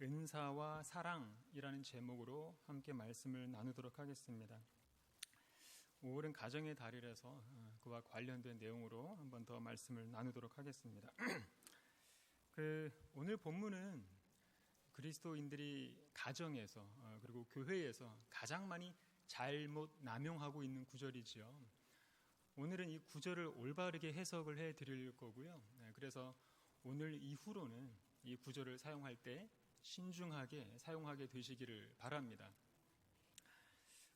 은사와 사랑이라는 제목으로 함께 말씀을 나누도록 하겠습니다. 5월은 가정의 달이라서 그와 관련된 내용으로 한 번 더 말씀을 나누도록 하겠습니다. 오늘 본문은 그리스도인들이 가정에서 그리고 교회에서 가장 많이 잘못 남용하고 있는 구절이지요. 오늘은 이 구절을 올바르게 해석을 해드릴 거고요. 그래서 오늘 이후로는 이 구절을 사용할 때 신중하게 사용하게 되시기를 바랍니다.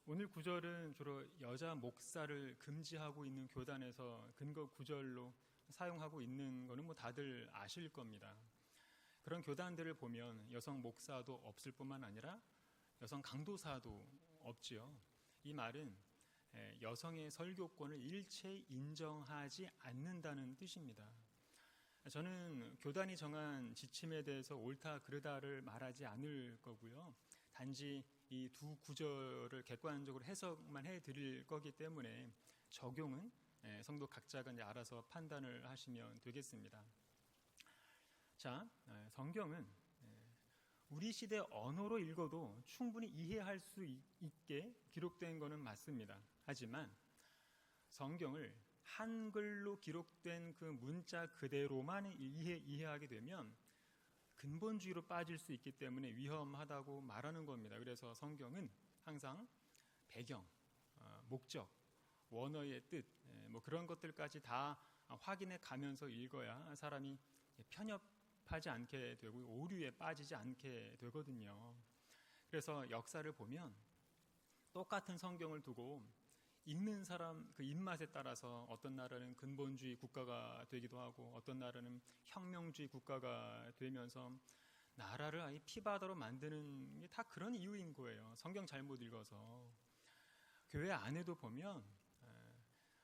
오늘 구절은 주로 여자 목사를 금지하고 있는 교단에서 근거 구절로 사용하고 있는 거는 다들 아실 겁니다. 그런 교단들을 보면 여성 목사도 없을 뿐만 아니라 여성 강도사도 없지요. 이 말은 여성의 설교권을 일체 인정하지 않는다는 뜻입니다. 저는 교단이 정한 지침에 대해서 옳다 그르다를 말하지 않을 거고요. 단지 이 두 구절을 객관적으로 해석만 해드릴 거기 때문에 적용은 성도 각자가 이제 알아서 판단을 하시면 되겠습니다. 자, 성경은 우리 시대 언어로 읽어도 충분히 이해할 수 있게 기록된 것은 맞습니다. 하지만 성경을 한글로 기록된 그 문자 그대로만 이해하게 되면 근본주의로 빠질 수 있기 때문에 위험하다고 말하는 겁니다. 그래서 성경은 항상 배경, 목적, 원어의 뜻, 그런 것들까지 다 확인해 가면서 읽어야 사람이 편협하지 않게 되고 오류에 빠지지 않게 되거든요. 그래서 역사를 보면 똑같은 성경을 두고 읽는 사람 그 입맛에 따라서 어떤 나라는 근본주의 국가가 되기도 하고 어떤 나라는 혁명주의 국가가 되면서 나라를 아예 피바다로 만드는 게 다 그런 이유인 거예요. 성경 잘못 읽어서. 교회 안에도 보면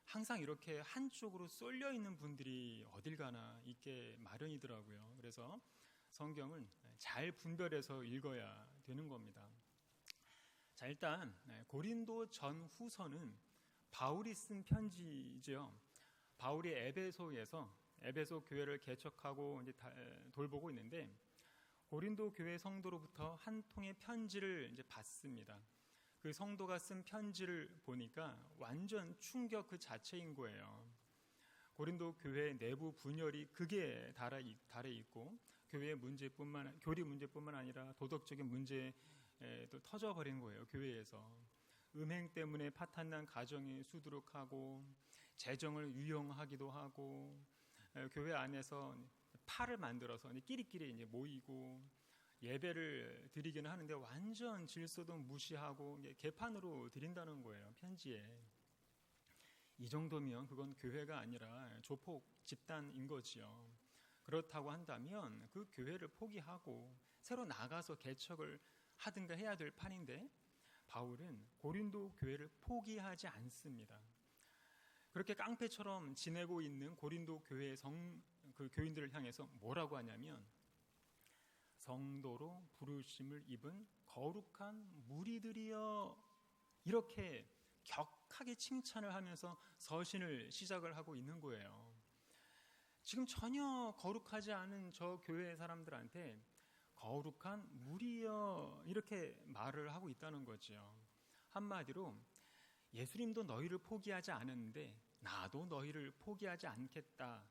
항상 이렇게 한쪽으로 쏠려 있는 분들이 어딜 가나 있게 마련이더라고요. 그래서 성경은 잘 분별해서 읽어야 되는 겁니다. 자, 일단 고린도 전후서는 바울이 쓴 편지죠. 바울이 에베소 교회를 개척하고 이제 돌보고 있는데 고린도 교회 성도로부터 한 통의 편지를 이제 받습니다. 그 성도가 쓴 편지를 보니까 완전 충격 그 자체인 거예요. 고린도 교회 내부 분열이 극에 달해 있고 교리 문제뿐만 아니라 도덕적인 문제도 터져버린 거예요. 교회에서 음행 때문에 파탄난 가정이 수두룩하고 재정을 유용하기도 하고 교회 안에서 팔을 만들어서 끼리끼리 이제 모이고 예배를 드리기는 하는데 완전 질서도 무시하고 개판으로 드린다는 거예요. 편지에. 이 정도면 그건 교회가 아니라 조폭 집단인 거지요. 그렇다고 한다면 그 교회를 포기하고 새로 나가서 개척을 하든가 해야 될 판인데 바울은 고린도 교회를 포기하지 않습니다. 그렇게 깡패처럼 지내고 있는 고린도 교회의 그 교인들을 향해서 뭐라고 하냐면 성도로 부르심을 입은 거룩한 무리들이여 이렇게 격하게 칭찬을 하면서 서신을 시작을 하고 있는 거예요. 지금 전혀 거룩하지 않은 저 교회의 사람들한테 거룩한 무리여 이렇게 말을 하고 있다는 거죠. 한마디로 예수님도 너희를 포기하지 않았는데 나도 너희를 포기하지 않겠다.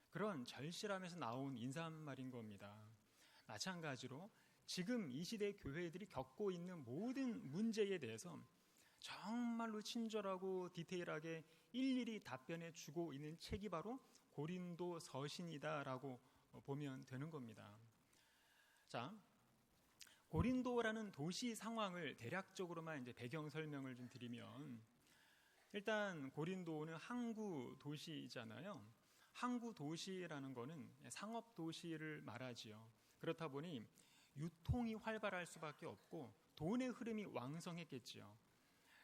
그런 절실함에서 나온 인사말인 겁니다. 마찬가지로 지금 이 시대 교회들이 겪고 있는 모든 문제에 대해서 정말로 친절하고 디테일하게 일일이 답변해 주고 있는 책이 바로 고린도 서신이다라고 보면 되는 겁니다. 자, 고린도라는 도시 상황을 대략적으로만 이제 배경 설명을 좀 드리면 일단 고린도는 항구 도시잖아요. 항구 도시라는 거는 상업 도시를 말하지요. 그렇다 보니 유통이 활발할 수밖에 없고 돈의 흐름이 왕성했겠지요.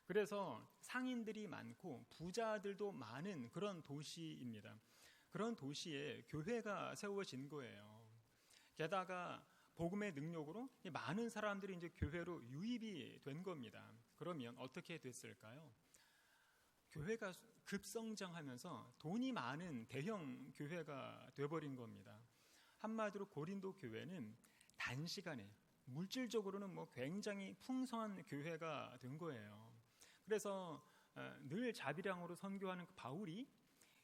그래서 상인들이 많고 부자들도 많은 그런 도시입니다. 그런 도시에 교회가 세워진 거예요. 게다가 복음의 능력으로 많은 사람들이 이제 교회로 유입이 된 겁니다. 그러면 어떻게 됐을까요? 교회가 급성장하면서 돈이 많은 대형 교회가 돼버린 겁니다. 한마디로 고린도 교회는 단시간에 물질적으로는 굉장히 풍성한 교회가 된 거예요. 그래서 늘 자비량으로 선교하는 그 바울이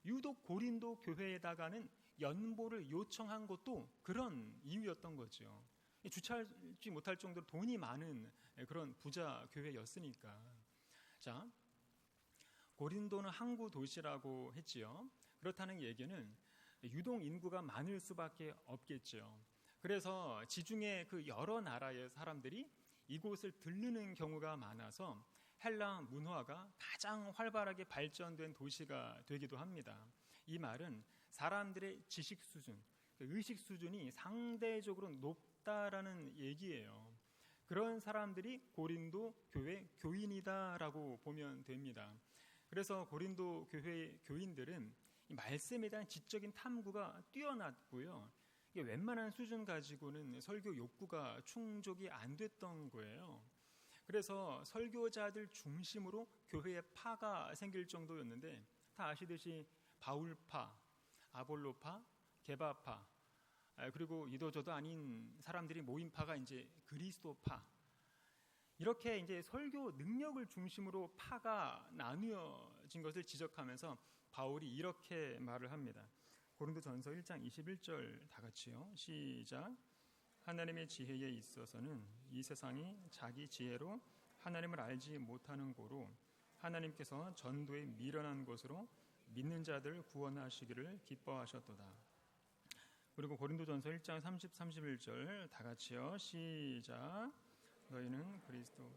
유독 고린도 교회에다가는 연보를 요청한 것도 그런 이유였던 거죠. 주체하지 못할 정도로 돈이 많은 그런 부자 교회였으니까. 자, 고린도는 항구 도시라고 했지요. 그렇다는 얘기는 유동 인구가 많을 수밖에 없겠죠. 그래서 지중해 그 여러 나라의 사람들이 이곳을 들르는 경우가 많아서 헬라 문화가 가장 활발하게 발전된 도시가 되기도 합니다. 이 말은 사람들의 지식 수준, 의식 수준이 상대적으로 높다라는 얘기예요. 그런 사람들이 고린도 교회 교인이다라고 보면 됩니다. 그래서 고린도 교회 교인들은 이 말씀에 대한 지적인 탐구가 뛰어났고요. 이게 웬만한 수준 가지고는 설교 욕구가 충족이 안 됐던 거예요. 그래서 설교자들 중심으로 교회의 파가 생길 정도였는데, 다 아시듯이 바울파, 아볼로파, 게바파, 그리고 이도저도 아닌 사람들이 모인 파가 이제 그리스도파, 이렇게 이제 설교 능력을 중심으로 파가 나뉘어진 것을 지적하면서 바울이 이렇게 말을 합니다. 고린도전서 1장 21절 다 같이요. 시작. 하나님의 지혜에 있어서는 이 세상이 자기 지혜로 하나님을 알지 못하는 고로 하나님께서 전도에 미련한 것으로 믿는 자들 구원하시기를 기뻐하셨도다. 그리고 고린도전서 1장 30, 31절 다 같이요. 시작. 너희는 그리스도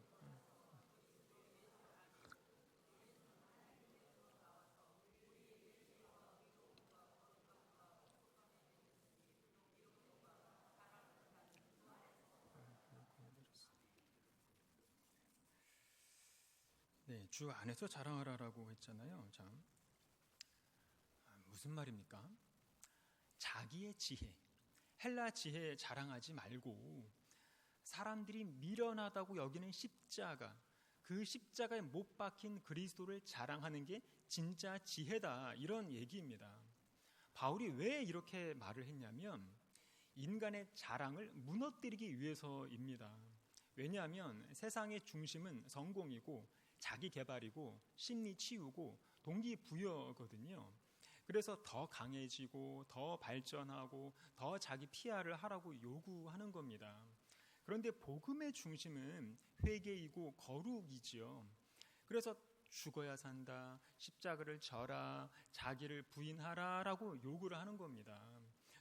네, 주 안에서 자랑하라라고 했잖아요. 참, 무슨 말입니까? 자기의 지혜, 헬라 지혜 자랑하지 말고 사람들이 미련하다고 여기는 십자가, 그 십자가에 못 박힌 그리스도를 자랑하는 게 진짜 지혜다, 이런 얘기입니다. 바울이 왜 이렇게 말을 했냐면 인간의 자랑을 무너뜨리기 위해서입니다. 왜냐하면 세상의 중심은 성공이고 자기 개발이고 심리 치유고 동기부여거든요. 그래서 더 강해지고 더 발전하고 더 자기 PR을 하라고 요구하는 겁니다. 그런데 복음의 중심은 회개이고 거룩이지요. 그래서 죽어야 산다, 십자가를 져라, 자기를 부인하라라고 요구를 하는 겁니다.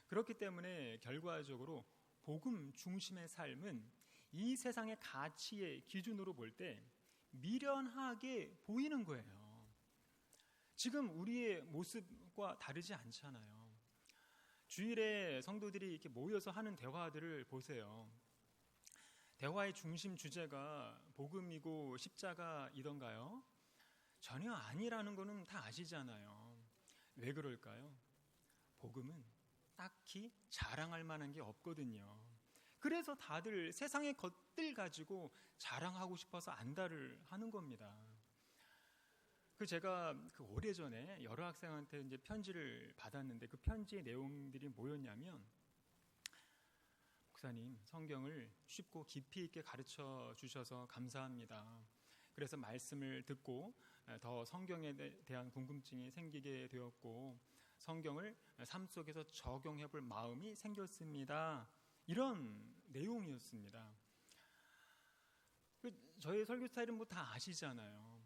그렇기 때문에 결과적으로 복음 중심의 삶은 이 세상의 가치의 기준으로 볼 때 미련하게 보이는 거예요. 지금 우리의 모습과 다르지 않잖아요. 주일에 성도들이 이렇게 모여서 하는 대화들을 보세요. 대화의 중심 주제가 복음이고 십자가이던가요? 전혀 아니라는 거는 다 아시잖아요. 왜 그럴까요? 복음은 딱히 자랑할 만한 게 없거든요. 그래서 다들 세상의 것들 가지고 자랑하고 싶어서 안달을 하는 겁니다. 제가 오래전에 여러 학생한테 이제 편지를 받았는데 그 편지의 내용들이 뭐였냐면, 목사님, 성경을 쉽고 깊이 있게 가르쳐 주셔서 감사합니다. 그래서 말씀을 듣고 더 성경에 대한 궁금증이 생기게 되었고 성경을 삶 속에서 적용해 볼 마음이 생겼습니다. 이런 내용이었습니다. 저의 설교 스타일은 다 아시잖아요.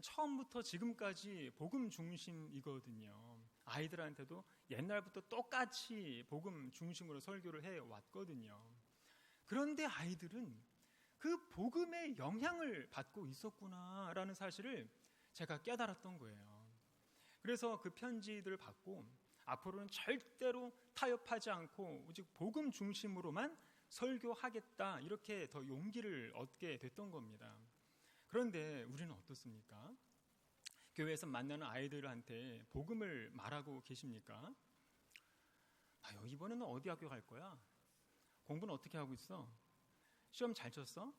처음부터 지금까지 복음 중심이거든요. 아이들한테도 옛날부터 똑같이 복음 중심으로 설교를 해왔거든요. 그런데 아이들은 그 복음의 영향을 받고 있었구나라는 사실을 제가 깨달았던 거예요. 그래서 그 편지들을 받고 앞으로는 절대로 타협하지 않고 오직 복음 중심으로만 설교하겠다, 이렇게 더 용기를 얻게 됐던 겁니다. 그런데 우리는 어떻습니까? 교회에서 만나는 아이들한테 복음을 말하고 계십니까? 이번에는 어디 학교 갈 거야? 공부는 어떻게 하고 있어? 시험 잘 쳤어?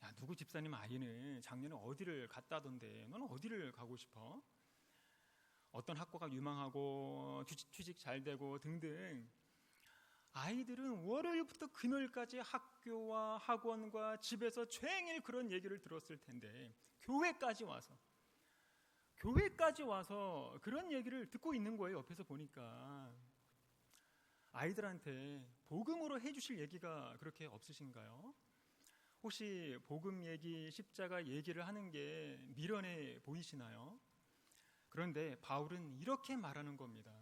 야, 누구 집사님 아이는 작년에 어디를 갔다던데 너는 어디를 가고 싶어? 어떤 학과가 유망하고 취직 잘 되고 등등. 아이들은 월요일부터 금요일까지 학교와 학원과 집에서 종일 그런 얘기를 들었을 텐데 교회까지 와서 그런 얘기를 듣고 있는 거예요. 옆에서 보니까. 아이들한테 복음으로 해주실 얘기가 그렇게 없으신가요? 혹시 복음 얘기, 십자가 얘기를 하는 게 미련해 보이시나요? 그런데 바울은 이렇게 말하는 겁니다.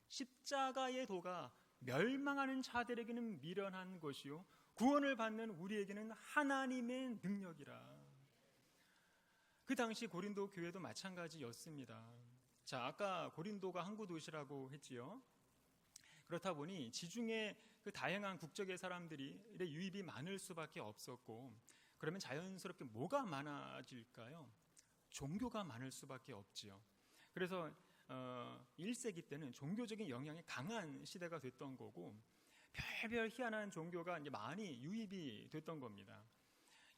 십자가의 도가 멸망하는 자들에게는 미련한 것이요 구원을 받는 우리에게는 하나님의 능력이라. 그 당시 고린도 교회도 마찬가지였습니다. 자, 아까 고린도가 항구 도시라고 했지요. 그렇다 보니 지중해 그 다양한 국적의 사람들이 유입이 많을 수밖에 없었고, 그러면 자연스럽게 뭐가 많아질까요? 종교가 많을 수밖에 없지요. 그래서 1세기 때는 종교적인 영향이 강한 시대가 됐던 거고, 별별 희한한 종교가 이제 많이 유입이 됐던 겁니다.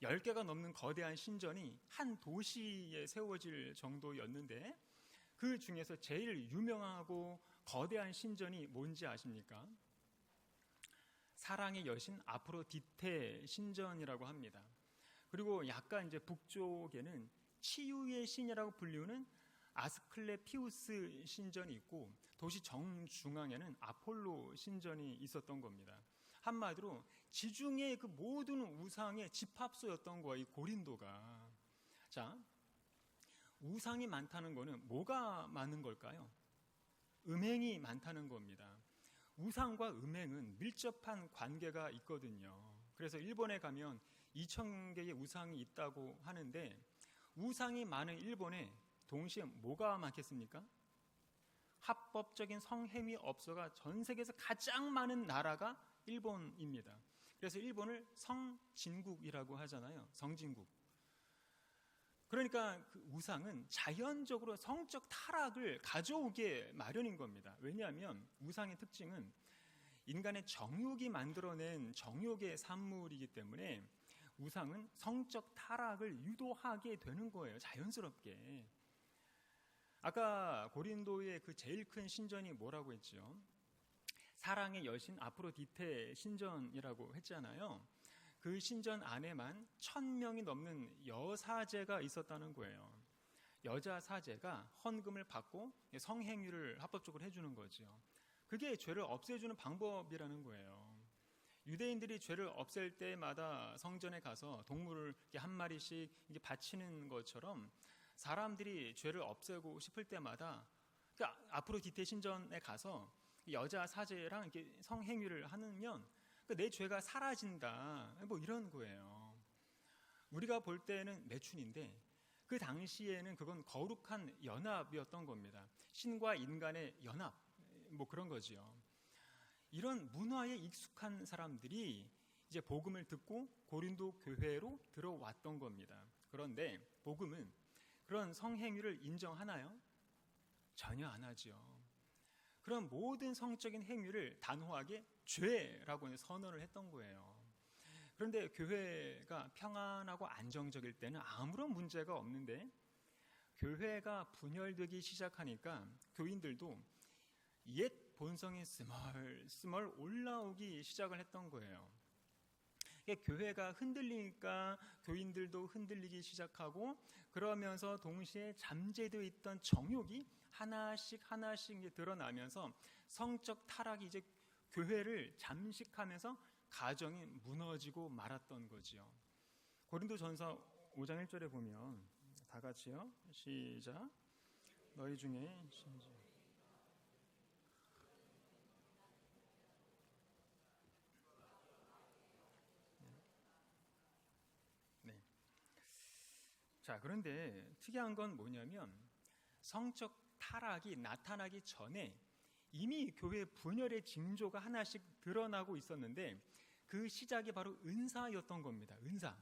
10개가 넘는 거대한 신전이 한 도시에 세워질 정도였는데, 그 중에서 제일 유명하고 거대한 신전이 뭔지 아십니까? 사랑의 여신 아프로디테 신전이라고 합니다. 그리고 약간 이제 북쪽에는 치유의 신이라고 불리우는 아스클레피우스 신전이 있고, 도시 정중앙에는 아폴로 신전이 있었던 겁니다. 한마디로 지중해 그 모든 우상의 집합소였던 거예요, 이 고린도가. 자, 우상이 많다는 거는 뭐가 많은 걸까요? 음행이 많다는 겁니다. 우상과 음행은 밀접한 관계가 있거든요. 그래서 일본에 가면 2,000개의 우상이 있다고 하는데, 우상이 많은 일본에 동시에 뭐가 많겠습니까? 합법적인 성행위 업소가 전 세계에서 가장 많은 나라가 일본입니다. 그래서 일본을 성진국이라고 하잖아요. 성진국. 그러니까 그 우상은 자연적으로 성적 타락을 가져오게 마련인 겁니다. 왜냐하면 우상의 특징은 인간의 정욕이 만들어낸 정욕의 산물이기 때문에 우상은 성적 타락을 유도하게 되는 거예요. 자연스럽게. 아까 고린도의 그 제일 큰 신전이 뭐라고 했죠? 사랑의 여신 아프로디테 신전이라고 했잖아요. 그 신전 안에만 1,000명이 넘는 여사제가 있었다는 거예요. 여자 사제가 헌금을 받고 성행위를 합법적으로 해주는 거죠. 그게 죄를 없애주는 방법이라는 거예요. 유대인들이 죄를 없앨 때마다 성전에 가서 동물을 한 마리씩 바치는 것처럼, 사람들이 죄를 없애고 싶을 때마다 아프로디테 신전에 가서 여자 사제랑 이렇게 성행위를 하면 내 죄가 사라진다, 뭐 이런 거예요. 우리가 볼 때는 매춘인데 그 당시에는 그건 거룩한 연합이었던 겁니다. 신과 인간의 연합, 뭐 그런 거지요. 이런 문화에 익숙한 사람들이 이제 복음을 듣고 고린도 교회로 들어왔던 겁니다. 그런데 복음은 그런 성행위를 인정하나요? 전혀 안 하죠. 그런 모든 성적인 행위를 단호하게 죄라고 선언을 했던 거예요. 그런데 교회가 평안하고 안정적일 때는 아무런 문제가 없는데, 교회가 분열되기 시작하니까 교인들도 옛 본성이 스멀스멀 올라오기 시작을 했던 거예요. 교회가 흔들리니까 교인들도 흔들리기 시작하고, 그러면서 동시에 잠재되어 있던 정욕이 하나씩 이제 드러나면서 성적 타락이 이제 교회를 잠식하면서 가정이 무너지고 말았던 거지요. 고린도전서 5장 1절에 보면, 다 같이요, 시작. 너희 중에 네. 자, 그런데 특이한 건 뭐냐면, 성적 타락이 나타나기 전에 이미 교회 분열의 징조가 하나씩 드러나고 있었는데, 그 시작이 바로 은사였던 겁니다. 은사.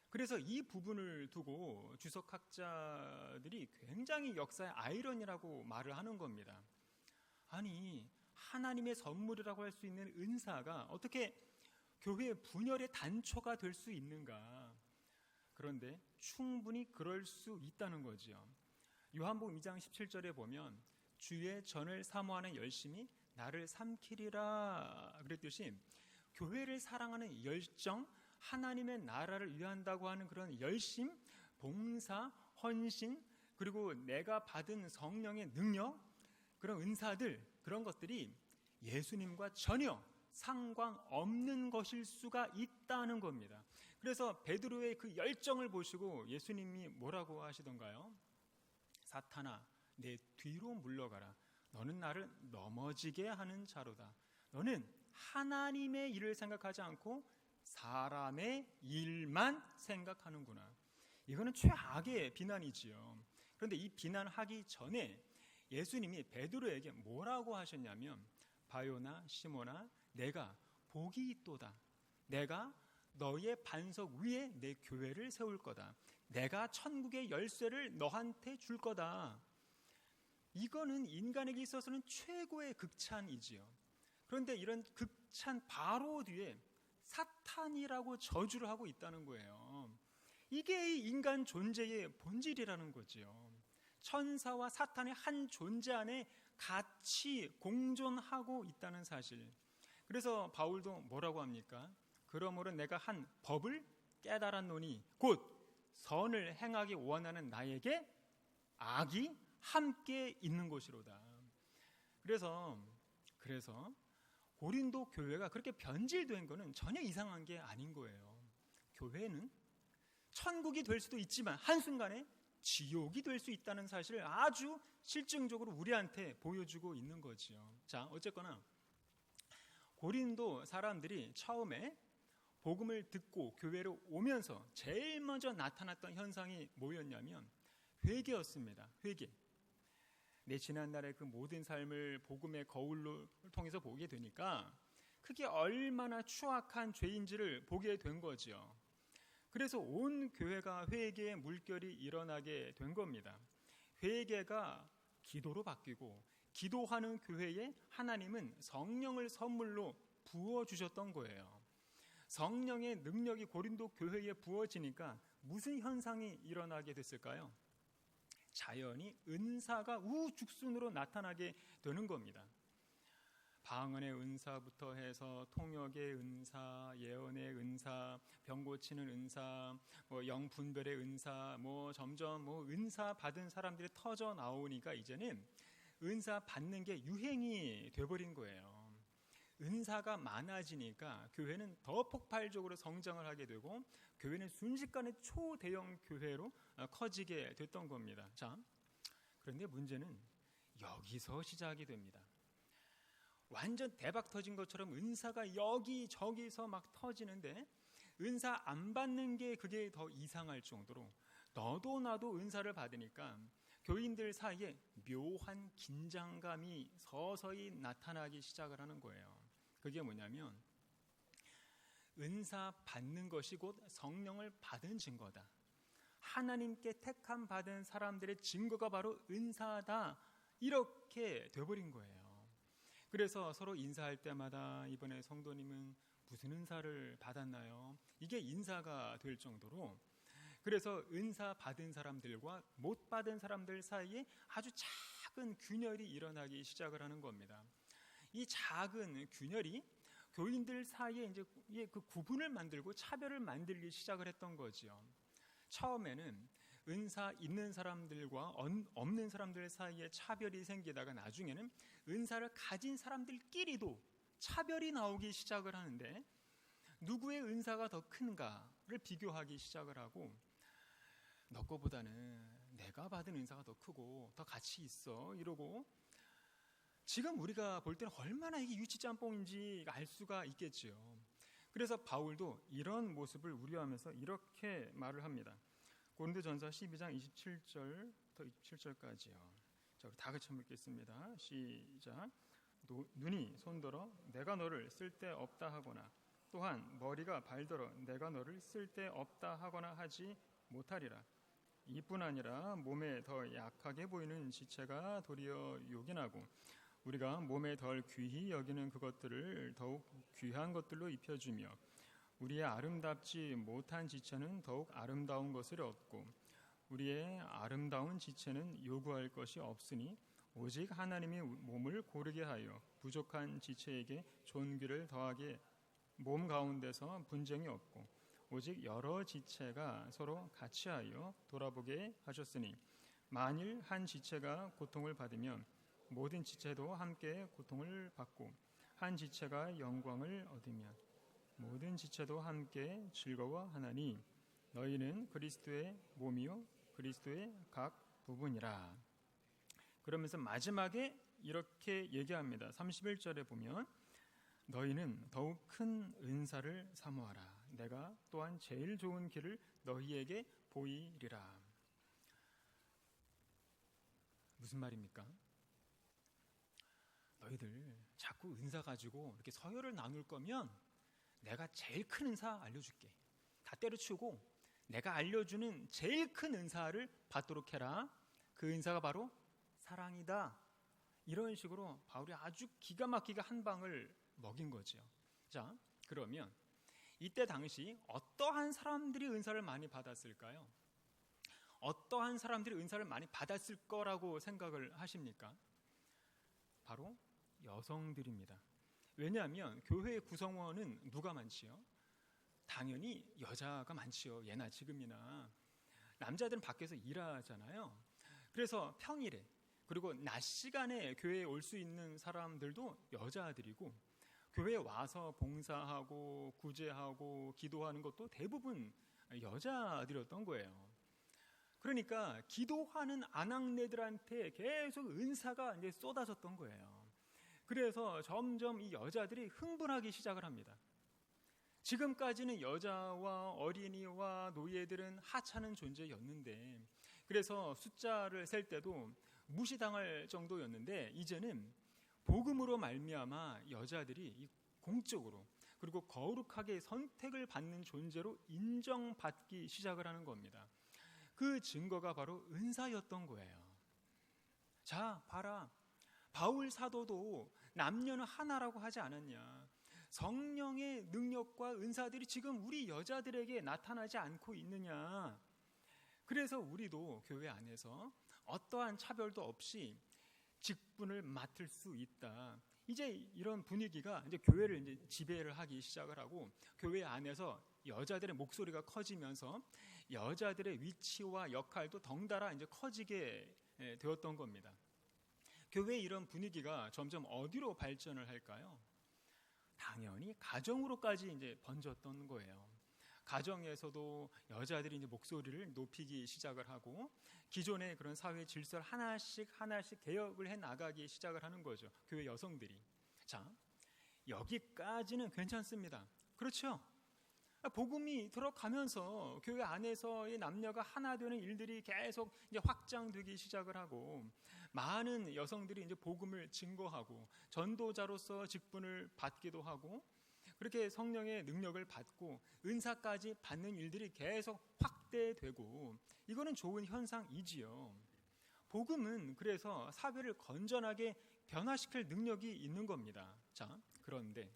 그래서 이 부분을 두고 주석학자들이 굉장히 역사의 아이러니라고 말을 하는 겁니다. 아니, 하나님의 선물이라고 할 수 있는 은사가 어떻게 교회의 분열의 단초가 될 수 있는가? 그런데 충분히 그럴 수 있다는 거지요. 요한복음 2장 17절에 보면, 주의 전을 사모하는 열심이 나를 삼키리라 그랬듯이 교회를 사랑하는 열정, 하나님의 나라를 위한다고 하는 그런 열심, 봉사, 헌신, 그리고 내가 받은 성령의 능력, 그런 은사들, 그런 것들이 예수님과 전혀 상관없는 것일 수가 있다는 겁니다. 그래서 베드로의 그 열정을 보시고 예수님이 뭐라고 하시던가요? 사탄아, 내 뒤로 물러가라. 너는 나를 넘어지게 하는 자로다. 너는 하나님의 일을 생각하지 않고 사람의 일만 생각하는구나. 이거는 최악의 비난이지요. 그런데 이 비난하기 전에 예수님이 베드로에게 뭐라고 하셨냐면, 바요나 시몬아, 내가 복이 있도다. 내가 너의 반석 위에 내 교회를 세울 거다. 내가 천국의 열쇠를 너한테 줄 거다. 이거는 인간에게 있어서는 최고의 극찬이지요. 그런데 이런 극찬 바로 뒤에 사탄이라고 저주를 하고 있다는 거예요. 이게 인간 존재의 본질이라는 거지요. 천사와 사탄의 한 존재 안에 같이 공존하고 있다는 사실. 그래서 바울도 뭐라고 합니까? 그러므로 내가 한 법을 깨달았노니 곧 선을 행하기 원하는 나에게 악이 함께 있는 것이로다. 그래서 고린도 교회가 그렇게 변질된 거는 전혀 이상한 게 아닌 거예요. 교회는 천국이 될 수도 있지만 한순간에 지옥이 될 수 있다는 사실을 아주 실증적으로 우리한테 보여주고 있는 거지요. 자, 어쨌거나 고린도 사람들이 처음에 복음을 듣고 교회로 오면서 제일 먼저 나타났던 현상이 뭐였냐면 회개였습니다. 회개. 내 지난날의 그 모든 삶을 복음의 거울로 통해서 보게 되니까 그게 얼마나 추악한 죄인지를 보게 된 거죠. 그래서 온 교회가 회개의 물결이 일어나게 된 겁니다. 회개가 기도로 바뀌고 기도하는 교회에 하나님은 성령을 선물로 부어주셨던 거예요. 성령의 능력이 고린도 교회에 부어지니까 무슨 현상이 일어나게 됐을까요? 자연히 은사가 우죽순으로 나타나게 되는 겁니다. 방언의 은사부터 해서 통역의 은사, 예언의 은사, 병 고치는 은사, 영 분별의 은사, 점점 은사 받은 사람들이 터져 나오니까 이제는 은사 받는 게 유행이 돼버린 거예요. 은사가 많아지니까 교회는 더 폭발적으로 성장을 하게 되고 교회는 순식간에 초대형 교회로 커지게 됐던 겁니다. 자, 그런데 문제는 여기서 시작이 됩니다. 완전 대박 터진 것처럼 은사가 여기저기서 막 터지는데 은사 안 받는 게 그게 더 이상할 정도로 너도 나도 은사를 받으니까 교인들 사이에 묘한 긴장감이 서서히 나타나기 시작을 하는 거예요. 그게 뭐냐면 은사 받는 것이 곧 성령을 받은 증거다. 하나님께 택함 받은 사람들의 증거가 바로 은사다. 이렇게 돼버린 거예요. 그래서 서로 인사할 때마다 이번에 성도님은 무슨 은사를 받았나요? 이게 인사가 될 정도로, 그래서 은사 받은 사람들과 못 받은 사람들 사이에 아주 작은 균열이 일어나기 시작을 하는 겁니다. 이 작은 균열이 교인들 사이에 이제 그 구분을 만들고 차별을 만들기 시작을 했던 거지요. 처음에는 은사 있는 사람들과 없는 사람들 사이에 차별이 생기다가 나중에는 은사를 가진 사람들끼리도 차별이 나오기 시작을 하는데 누구의 은사가 더 큰가를 비교하기 시작을 하고 너 거보다는 내가 받은 은사가 더 크고 더 가치 있어 이러고 지금 우리가 볼 때는 얼마나 이게 유치짬뽕인지 알 수가 있겠지요. 그래서 바울도 이런 모습을 우려하면서 이렇게 말을 합니다. 고린도전서 12장 27절부터 27절까지요. 자, 우리 다 같이 한번 읽겠습니다. 시작. 눈이 손들어 내가 너를 쓸데없다 하거나 또한 머리가 발들어 내가 너를 쓸데없다 하거나 하지 못하리라. 이뿐 아니라 몸에 더 약하게 보이는 지체가 도리어 요긴하고 우리가 몸에 덜 귀히 여기는 그것들을 더욱 귀한 것들로 입혀주며 우리의 아름답지 못한 지체는 더욱 아름다운 것을 얻고 우리의 아름다운 지체는 요구할 것이 없으니 오직 하나님이 몸을 고르게 하여 부족한 지체에게 존귀를 더하게 몸 가운데서 분쟁이 없고 오직 여러 지체가 서로 같이 하여 돌아보게 하셨으니 만일 한 지체가 고통을 받으면 모든 지체도 함께 고통을 받고 한 지체가 영광을 얻으면 모든 지체도 함께 즐거워하나니 너희는 그리스도의 몸이요 그리스도의 각 부분이라. 그러면서 마지막에 이렇게 얘기합니다. 31절에 보면 너희는 더욱 큰 은사를 사모하라. 내가 또한 제일 좋은 길을 너희에게 보이리라. 무슨 말입니까? 너희들 자꾸 은사 가지고 이렇게 서열을 나눌 거면 내가 제일 큰 은사 알려줄게. 다 때려치우고 내가 알려주는 제일 큰 은사를 받도록 해라. 그 은사가 바로 사랑이다. 이런 식으로 바울이 아주 기가 막히게 한 방을 먹인 거죠. 자, 그러면 이때 당시 어떠한 사람들이 은사를 많이 받았을까요? 어떠한 사람들이 은사를 많이 받았을 거라고 생각을 하십니까? 바로 여성들입니다. 왜냐하면 교회의 구성원은 누가 많지요? 당연히 여자가 많지요. 예나 지금이나. 남자들은 밖에서 일하잖아요. 그래서 평일에 그리고 낮 시간에 교회에 올 수 있는 사람들도 여자들이고 교회에 와서 봉사하고 구제하고 기도하는 것도 대부분 여자들이었던 거예요. 그러니까 기도하는 아낙네들한테 계속 은사가 이제 쏟아졌던 거예요. 그래서 점점 이 여자들이 흥분하기 시작을 합니다. 지금까지는 여자와 어린이와 노예들은 하찮은 존재였는데 그래서 숫자를 셀 때도 무시당할 정도였는데 이제는 복음으로 말미암아 여자들이 공적으로 그리고 거룩하게 선택을 받는 존재로 인정받기 시작을 하는 겁니다. 그 증거가 바로 은사였던 거예요. 자, 봐라. 바울 사도도 남녀는 하나라고 하지 않았냐. 성령의 능력과 은사들이 지금 우리 여자들에게 나타나지 않고 있느냐. 그래서 우리도 교회 안에서 어떠한 차별도 없이 직분을 맡을 수 있다. 이제 이런 분위기가 이제 교회를 이제 지배를 하기 시작을 하고 교회 안에서 여자들의 목소리가 커지면서 여자들의 위치와 역할도 덩달아 이제 커지게 되었던 겁니다. 교회의 이런 분위기가 점점 어디로 발전을 할까요? 당연히 가정으로까지 이제 번졌던 거예요. 가정에서도 여자들이 이제 목소리를 높이기 시작을 하고 기존의 그런 사회 질서를 하나씩 개혁을 해 나가기 시작을 하는 거죠. 교회 여성들이. 자, 여기까지는 괜찮습니다. 그렇죠? 복음이 들어가면서 교회 안에서의 남녀가 하나 되는 일들이 계속 이제 확장되기 시작을 하고 많은 여성들이 이제 복음을 증거하고 전도자로서 직분을 받기도 하고 그렇게 성령의 능력을 받고 은사까지 받는 일들이 계속 확대되고 이거는 좋은 현상이지요. 복음은 그래서 사회를 건전하게 변화시킬 능력이 있는 겁니다. 자, 그런데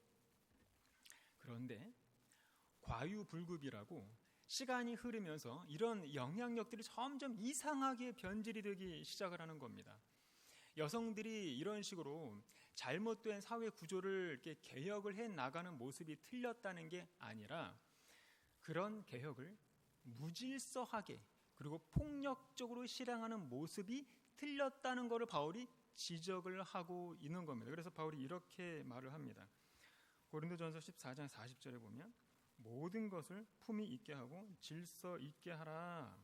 과유불급이라고 시간이 흐르면서 이런 영향력들이 점점 이상하게 변질이 되기 시작을 하는 겁니다. 여성들이 이런 식으로 잘못된 사회 구조를 이렇게 개혁을 해 나가는 모습이 틀렸다는 게 아니라 그런 개혁을 무질서하게 그리고 폭력적으로 실행하는 모습이 틀렸다는 것을 바울이 지적을 하고 있는 겁니다. 그래서 바울이 이렇게 말을 합니다. 고린도전서 14장 40절에 보면 모든 것을 품위 있게 하고 질서 있게 하라.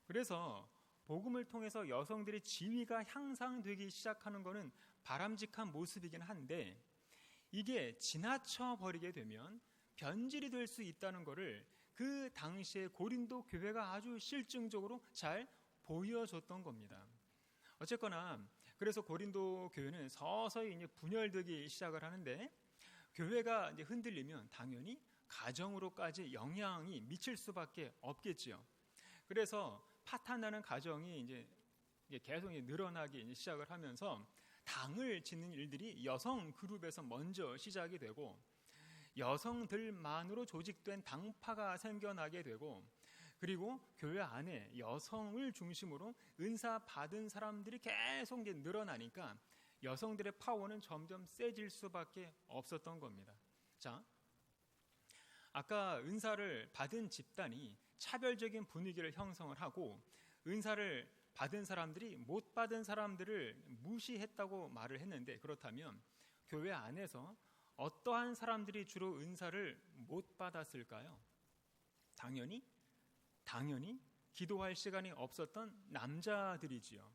그래서 복음을 통해서 여성들의 지위가 향상되기 시작하는 것은 바람직한 모습이긴 한데 이게 지나쳐 버리게 되면 변질이 될 수 있다는 것을 그 당시에 고린도 교회가 아주 실증적으로 잘 보여줬던 겁니다. 어쨌거나 그래서 고린도 교회는 서서히 이제 분열되기 시작을 하는데 교회가 이제 흔들리면 당연히 가정으로까지 영향이 미칠 수밖에 없겠지요. 그래서 파탄나는 가정이 이제 계속 늘어나기 시작을 하면서 당을 짓는 일들이 여성 그룹에서 먼저 시작이 되고 여성들만으로 조직된 당파가 생겨나게 되고 그리고 교회 안에 여성을 중심으로 은사 받은 사람들이 계속 이제 늘어나니까 여성들의 파워는 점점 세질 수밖에 없었던 겁니다. 자, 아까 은사를 받은 집단이 차별적인 분위기를 형성을 하고 은사를 받은 사람들이 못 받은 사람들을 무시했다고 말을 했는데, 그렇다면 교회 안에서 어떠한 사람들이 주로 은사를 못 받았을까요? 당연히 기도할 시간이 없었던 남자들이지요.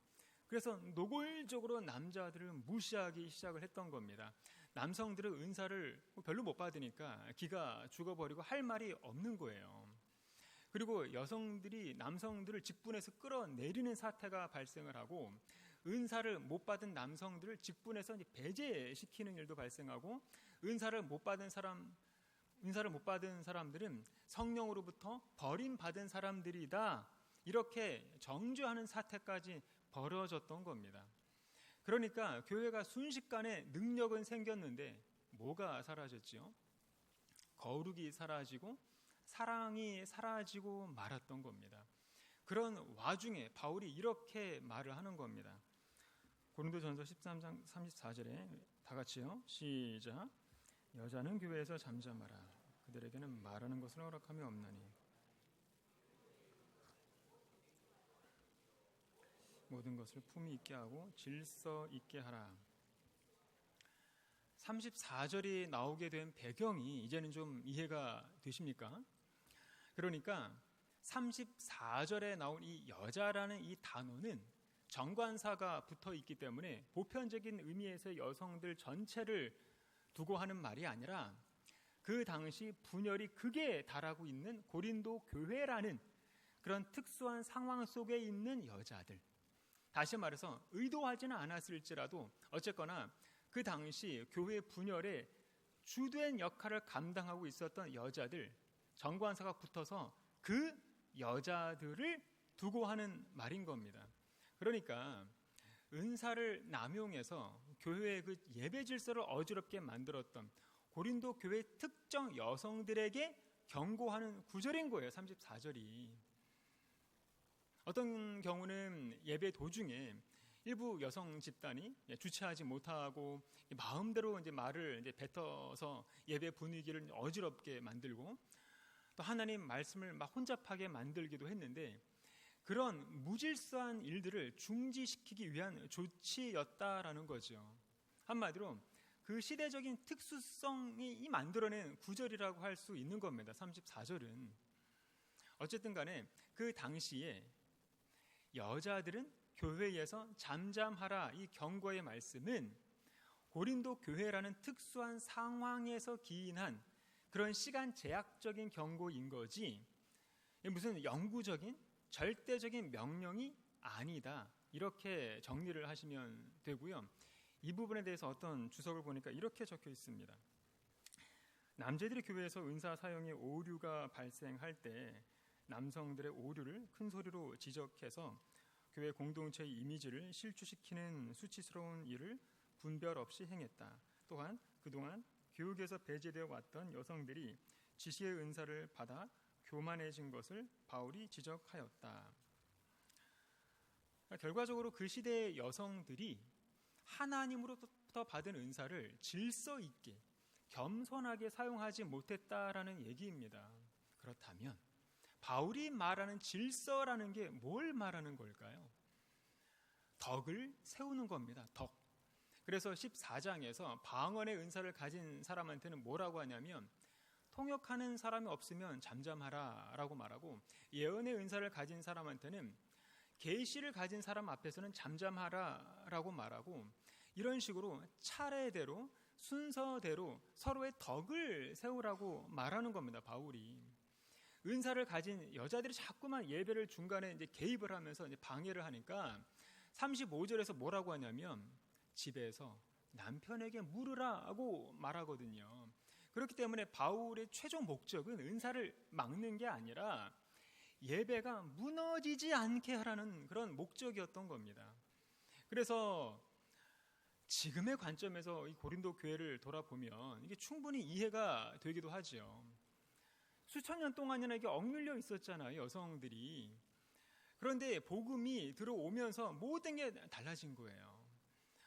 그래서 노골적으로 남자들을 무시하기 시작을 했던 겁니다. 남성들은 은사를 별로 못 받으니까 기가 죽어버리고 할 말이 없는 거예요. 그리고 여성들이 남성들을 직분에서 끌어내리는 사태가 발생을 하고, 은사를 못 받은 남성들을 직분에서 배제시키는 일도 발생하고, 은사를 못 받은 사람들은 성령으로부터 버림받은 사람들이다, 이렇게 정죄하는 사태까지 벌어졌던 겁니다. 그러니까 교회가 순식간에 능력은 생겼는데 뭐가 사라졌지요? 거룩이 사라지고 사랑이 사라지고 말았던 겁니다. 그런 와중에 바울이 이렇게 말을 하는 겁니다. 고린도전서 13장 34절에 다 같이요, 시작. 여자는 교회에서 잠잠하라. 그들에게는 말하는 것을 허락함이 없나니 모든 것을 품위 있게 하고 질서 있게 하라. 34절이 나오게 된 배경이 이제는 좀 이해가 되십니까? 그러니까 34절에 나온 이 여자라는 이 단어는 정관사가 붙어 있기 때문에 보편적인 의미에서 여성들 전체를 두고 하는 말이 아니라 그 당시 분열이 극에 달하고 있는 고린도 교회라는 그런 특수한 상황 속에 있는 여자들, 다시 말해서 의도하지는 않았을지라도 어쨌거나 그 당시 교회 분열에 주된 역할을 감당하고 있었던 여자들, 정관사가 붙어서 그 여자들을 두고 하는 말인 겁니다. 그러니까 은사를 남용해서 교회의 그 예배 질서를 어지럽게 만들었던 고린도 교회 특정 여성들에게 경고하는 구절인 거예요. 34절이. 어떤 경우는 예배 도중에 일부 여성 집단이 주체하지 못하고 마음대로 이제 말을 이제 뱉어서 예배 분위기를 어지럽게 만들고, 또 하나님 말씀을 막 혼잡하게 만들기도 했는데, 그런 무질서한 일들을 중지시키기 위한 조치였다라는 거죠. 한마디로 그 시대적인 특수성이 만들어낸 구절이라고 할 수 있는 겁니다. 34절은. 어쨌든 간에 그 당시에 여자들은 교회에서 잠잠하라, 이 경고의 말씀은 고린도 교회라는 특수한 상황에서 기인한 그런 시간 제약적인 경고인 거지, 무슨 영구적인 절대적인 명령이 아니다, 이렇게 정리를 하시면 되고요. 이 부분에 대해서 어떤 주석을 보니까 이렇게 적혀 있습니다. 남자들이 교회에서 은사 사용에 오류가 발생할 때 남성들의 오류를 큰 소리로 지적해서 교회 공동체의 이미지를 실추시키는 수치스러운 일을 분별 없이 행했다. 또한 그동안 교육에서 배제되어 왔던 여성들이 지시의 은사를 받아 교만해진 것을 바울이 지적하였다. 결과적으로 그 시대의 여성들이 하나님으로부터 받은 은사를 질서 있게 겸손하게 사용하지 못했다라는 얘기입니다. 그렇다면 바울이 말하는 질서라는 게 뭘 말하는 걸까요? 덕을 세우는 겁니다. 덕. 그래서 14장에서 방언의 은사를 가진 사람한테는 뭐라고 하냐면, 통역하는 사람이 없으면 잠잠하라 라고 말하고, 예언의 은사를 가진 사람한테는 계시를 가진 사람 앞에서는 잠잠하라 라고 말하고, 이런 식으로 차례대로 순서대로 서로의 덕을 세우라고 말하는 겁니다. 바울이. 은사를 가진 여자들이 자꾸만 예배를 중간에 이제 개입을 하면서 이제 방해를 하니까 35절에서 뭐라고 하냐면, 집에서 남편에게 물으라고 말하거든요. 그렇기 때문에 바울의 최종 목적은 은사를 막는 게 아니라 예배가 무너지지 않게 하라는 그런 목적이었던 겁니다. 그래서 지금의 관점에서 이 고린도 교회를 돌아보면 이게 충분히 이해가 되기도 하죠. 수천 년 동안이나 이게 억눌려 있었잖아요, 여성들이. 그런데 복음이 들어오면서 모든 게 달라진 거예요.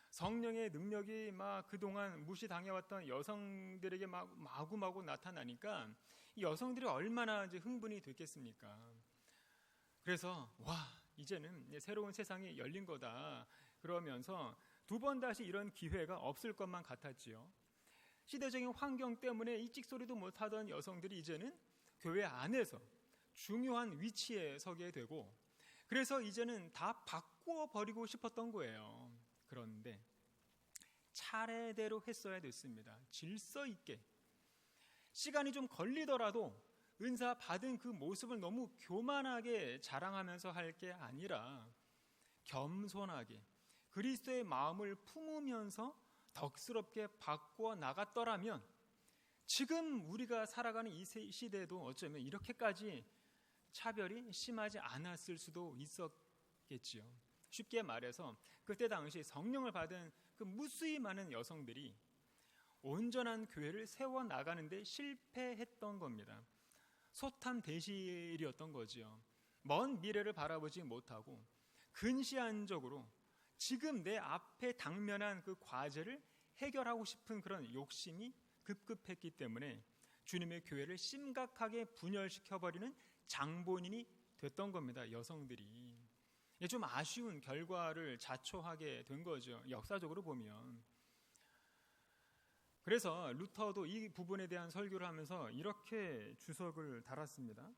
성령의 능력이 막 그동안 무시당해왔던 여성들에게 막 마구마구 나타나니까 이 여성들이 얼마나 이제 흥분이 됐겠습니까? 그래서 이제는 새로운 세상이 열린 거다 그러면서 두 번 다시 이런 기회가 없을 것만 같았지요. 시대적인 환경 때문에 이 찍소리도 못하던 여성들이 이제는 교회 안에서 중요한 위치에 서게 되고, 그래서 이제는 다 바꾸어 버리고 싶었던 거예요. 그런데 차례대로 했어야 됐습니다. 질서 있게. 시간이 좀 걸리더라도 은사 받은 그 모습을 너무 교만하게 자랑하면서 할 게 아니라 겸손하게 그리스도의 마음을 품으면서 덕스럽게 바꾸어 나갔더라면 지금 우리가 살아가는 이 시대도 어쩌면 이렇게까지 차별이 심하지 않았을 수도 있었겠지요. 쉽게 말해서 그때 당시 성령을 받은 그 무수히 많은 여성들이 온전한 교회를 세워나가는데 실패했던 겁니다. 솥한 대실이었던 거지요. 먼 미래를 바라보지 못하고 근시안적으로 지금 내 앞에 당면한 그 과제를 해결하고 싶은 그런 욕심이 급급했기 때문에 주님의 교회를 심각하게 분열시켜버리는 장본인이 됐던 겁니다. 여성들이. 좀 아쉬운 결과를 자초하게 된 거죠. 역사적으로 보면. 그래서 루터도 이 부분에 대한 설교를 하면서 이렇게 주석을 달았습니다.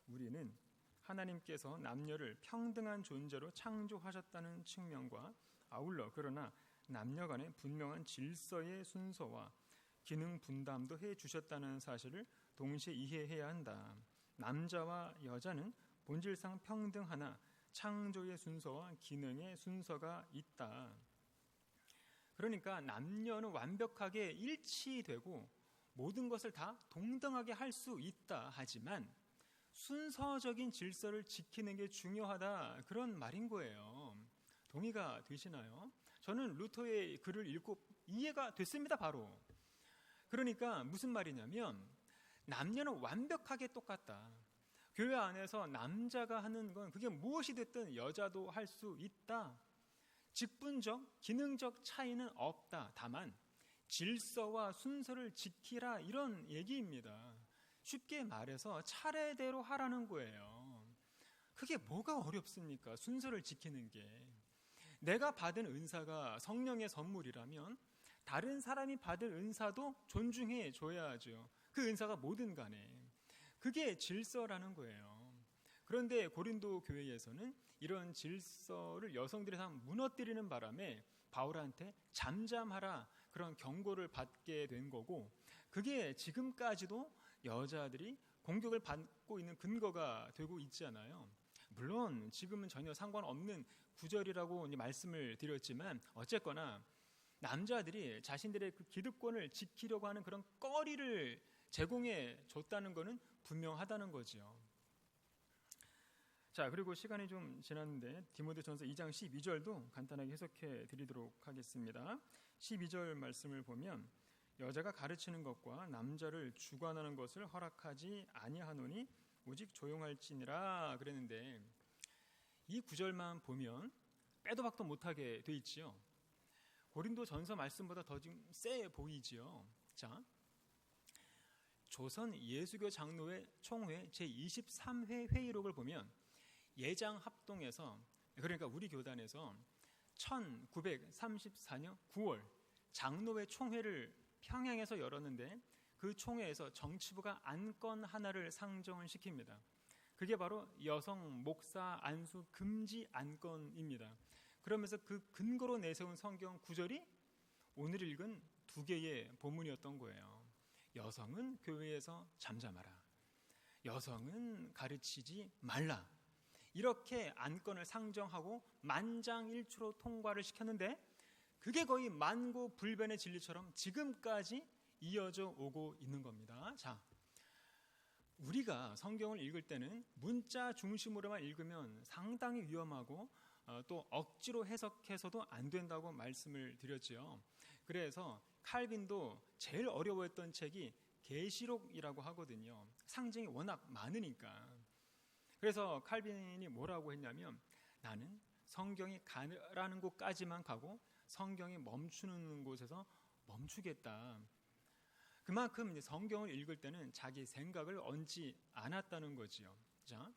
우리는 하나님께서 남녀를 평등한 존재로 창조하셨다는 측면과 아울러 그러나 남녀 간의 분명한 질서의 순서와 기능 분담도 해주셨다는 사실을 동시에 이해해야 한다. 남자와 여자는 본질상 평등하나 창조의 순서와 기능의 순서가 있다. 그러니까 남녀는 완벽하게 일치되고 모든 것을 다 동등하게 할 수 있다. 하지만 순서적인 질서를 지키는 게 중요하다. 그런 말인 거예요. 동의가 되시나요? 저는 루터의 글을 읽고 이해가 됐습니다. 바로. 그러니까 무슨 말이냐면 남녀는 완벽하게 똑같다. 교회 안에서 남자가 하는 건 그게 무엇이 됐든 여자도 할 수 있다. 직분적, 기능적 차이는 없다. 다만 질서와 순서를 지키라 이런 얘기입니다. 쉽게 말해서 차례대로 하라는 거예요. 그게 뭐가 어렵습니까? 순서를 지키는 게. 내가 받은 은사가 성령의 선물이라면 다른 사람이 받은 은사도 존중해 줘야죠. 그 은사가 뭐든 간에. 그게 질서라는 거예요. 그런데 고린도 교회에서는 이런 질서를 여성들이 다 무너뜨리는 바람에 바울한테 잠잠하라 그런 경고를 받게 된 거고, 그게 지금까지도 여자들이 공격을 받고 있는 근거가 되고 있잖아요. 물론 지금은 전혀 상관없는 구절이라고 말씀을 드렸지만 어쨌거나 남자들이 자신들의 그 기득권을 지키려고 하는 그런 꺼리를 제공해 줬다는 것은 분명하다는 거죠. 자, 그리고 시간이 좀 지났는데 디모데전서 2장 12절도 간단하게 해석해 드리도록 하겠습니다. 12절 말씀을 보면 여자가 가르치는 것과 남자를 주관하는 것을 허락하지 아니하노니 오직 조용할지니라 그랬는데, 이 구절만 보면 빼도 박도 못하게 돼 있지요. 고린도전서 말씀보다 더 좀 세 보이지요. 자, 조선 예수교 장로회 총회 제23회 회의록을 보면 예장 합동에서, 그러니까 우리 교단에서 1934년 9월 장로회 총회를 평양에서 열었는데 그 총회에서 정치부가 안건 하나를 상정을 시킵니다. 그게 바로 여성 목사 안수 금지 안건입니다. 그러면서 그 근거로 내세운 성경 구절이 오늘 읽은 두 개의 본문이었던 거예요. 여성은 교회에서 잠잠하라. 여성은 가르치지 말라. 이렇게 안건을 상정하고 만장일치로 통과를 시켰는데 그게 거의 만고불변의 진리처럼 지금까지 이어져 오고 있는 겁니다. 자, 우리가 성경을 읽을 때는 문자 중심으로만 읽으면 상당히 위험하고 또 억지로 해석해서도 안 된다고 말씀을 드렸지요. 그래서 칼빈도 제일 어려워했던 책이 계시록이라고 하거든요. 상징이 워낙 많으니까. 그래서 칼빈이 뭐라고 했냐면, 나는 성경이 가라는 곳까지만 가고 성경이 멈추는 곳에서 멈추겠다. 그만큼 이제 성경을 읽을 때는 자기 생각을 얹지 않았다는 거지요. 자,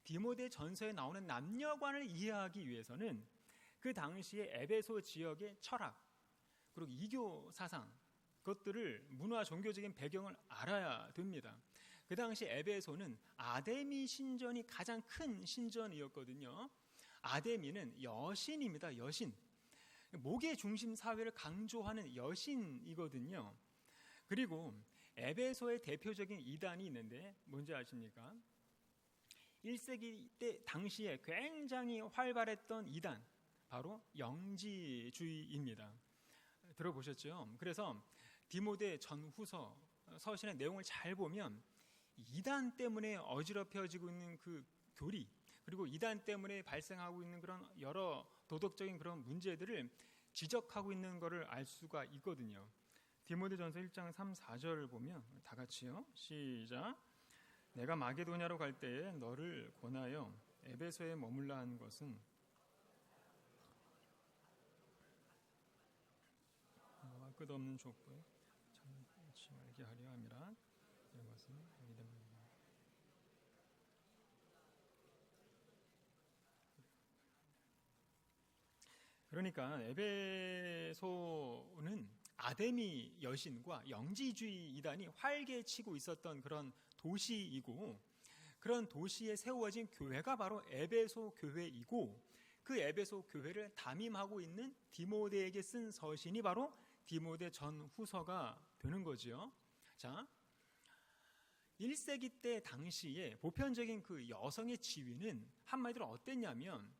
디모데 전서에 나오는 남녀관을 이해하기 위해서는 그 당시에 에베소 지역의 철학 그리고 이교 사상, 그것들을 문화 종교적인 배경을 알아야 됩니다. 그 당시 에베소는 아데미 신전이 가장 큰 신전이었거든요. 아데미는 여신입니다. 여신. 목의 중심 사회를 강조하는 여신이거든요. 그리고 에베소의 대표적인 이단이 있는데 뭔지 아십니까? 1세기 때 당시에 굉장히 활발했던 이단, 바로 영지주의입니다. 들어보셨죠? 그래서 디모데 전후서 서신의 내용을 잘 보면 이단 때문에 어지럽혀지고 있는 그 교리, 그리고 이단 때문에 발생하고 있는 그런 여러 도덕적인 그런 문제들을 지적하고 있는 것을 알 수가 있거든요. 디모데전서 1장 3, 4절 보면 다 같이요. 시작. 내가 마게도냐로 갈 때에 너를 권하여 에베소에 머물라 한 것은 너와 끝없는 족보에 참지 말게 하려 함이라. 이것은 믿음입니다. 그러니까 에베소는 아데미 여신과 영지주의 이단이 활개치고 있었던 그런 도시이고, 그런 도시에 세워진 교회가 바로 에베소 교회이고, 그 에베소 교회를 담임하고 있는 디모데에게 쓴 서신이 바로 디모데 전후서가 되는 거지요. 자, 1세기 때 당시에 보편적인 그 여성의 지위는 한마디로 어땠냐면,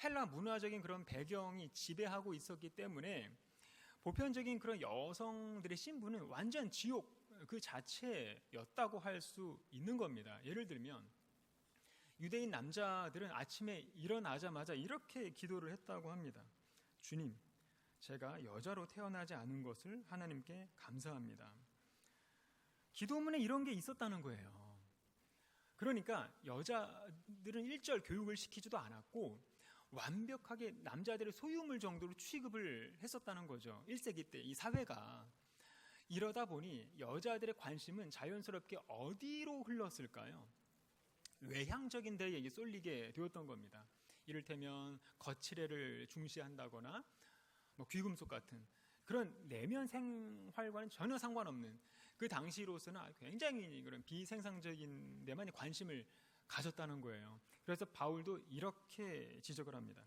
헬라 문화적인 그런 배경이 지배하고 있었기 때문에 보편적인 그런 여성들의 신분은 완전 지옥 그 자체였다고 할 수 있는 겁니다. 예를 들면 유대인 남자들은 아침에 일어나자마자 이렇게 기도를 했다고 합니다. 주님, 제가 여자로 태어나지 않은 것을 하나님께 감사합니다. 기도문에 이런 게 있었다는 거예요. 그러니까 여자들은 일절 교육을 시키지도 않았고 완벽하게 남자들의 소유물 정도로 취급을 했었다는 거죠. 1세기 때 이 사회가. 이러다 보니 여자들의 관심은 자연스럽게 어디로 흘렀을까요? 외향적인 데에 쏠리게 되었던 겁니다. 이를테면 거칠애를 중시한다거나 귀금속 같은 그런 내면 생활과는 전혀 상관없는, 그 당시로서는 굉장히 그런 비생산적인 데만 관심을 가졌다는 거예요. 그래서 바울도 이렇게 지적을 합니다.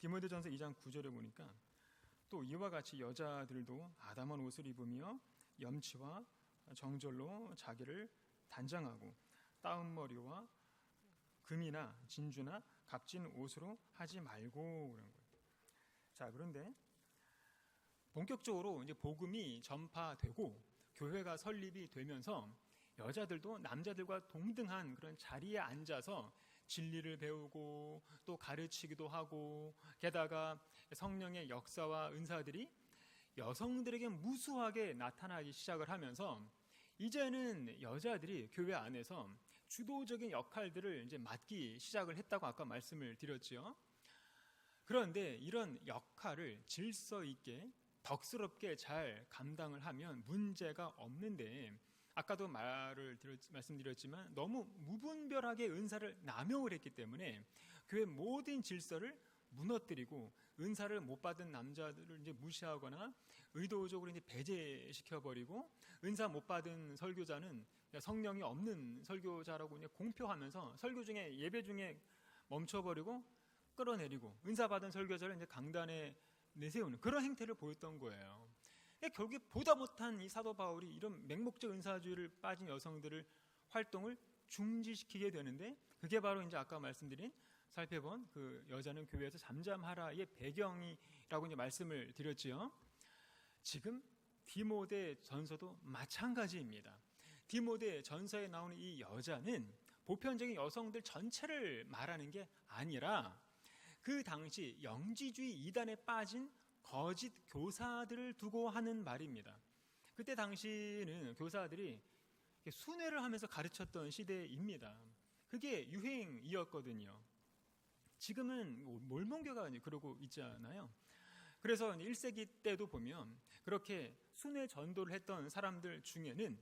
디모데전서 2장 9절에 보니까 또 이와 같이 여자들도 아담한 옷을 입으며 염치와 정절로 자기를 단장하고 따은 머리와 금이나 진주나 값진 옷으로 하지 말고 그런 거예요. 자, 그런데 본격적으로 이제 복음이 전파되고 교회가 설립이 되면서 여자들도 남자들과 동등한 그런 자리에 앉아서 진리를 배우고 또 가르치기도 하고, 게다가 성령의 역사와 은사들이 여성들에게 무수하게 나타나기 시작을 하면서 이제는 여자들이 교회 안에서 주도적인 역할들을 이제 맡기 시작을 했다고 아까 말씀을 드렸죠. 그런데 이런 역할을 질서 있게 덕스럽게 잘 감당을 하면 문제가 없는데, 아까도 말씀드렸지만 너무 무분별하게 은사를 남용을 했기 때문에 교회 모든 질서를 무너뜨리고 은사를 못 받은 남자들을 이제 무시하거나 의도적으로 이제 배제시켜 버리고, 은사 못 받은 설교자는 성령이 없는 설교자라고 이제 공표하면서 설교 중에 예배 중에 멈춰버리고 끌어내리고, 은사 받은 설교자를 이제 강단에 내세우는 그런 행태를 보였던 거예요. 결국에 보다 못한 이 사도 바울이 이런 맹목적 은사주의를 빠진 여성들을 활동을 중지시키게 되는데, 그게 바로 이제 아까 말씀드린 살펴본 그 여자는 교회에서 잠잠하라의 배경이라고 이제 말씀을 드렸지요. 지금 디모데 전서도 마찬가지입니다. 디모데 전서에 나오는 이 여자는 보편적인 여성들 전체를 말하는 게 아니라 그 당시 영지주의 이단에 빠진 거짓 교사들을 두고 하는 말입니다. 그때 당시는 교사들이 순회를 하면서 가르쳤던 시대입니다. 그게 유행이었거든요. 지금은 몰몬교가 그러고 있잖아요. 그래서 1세기 때도 보면 그렇게 순회 전도를 했던 사람들 중에는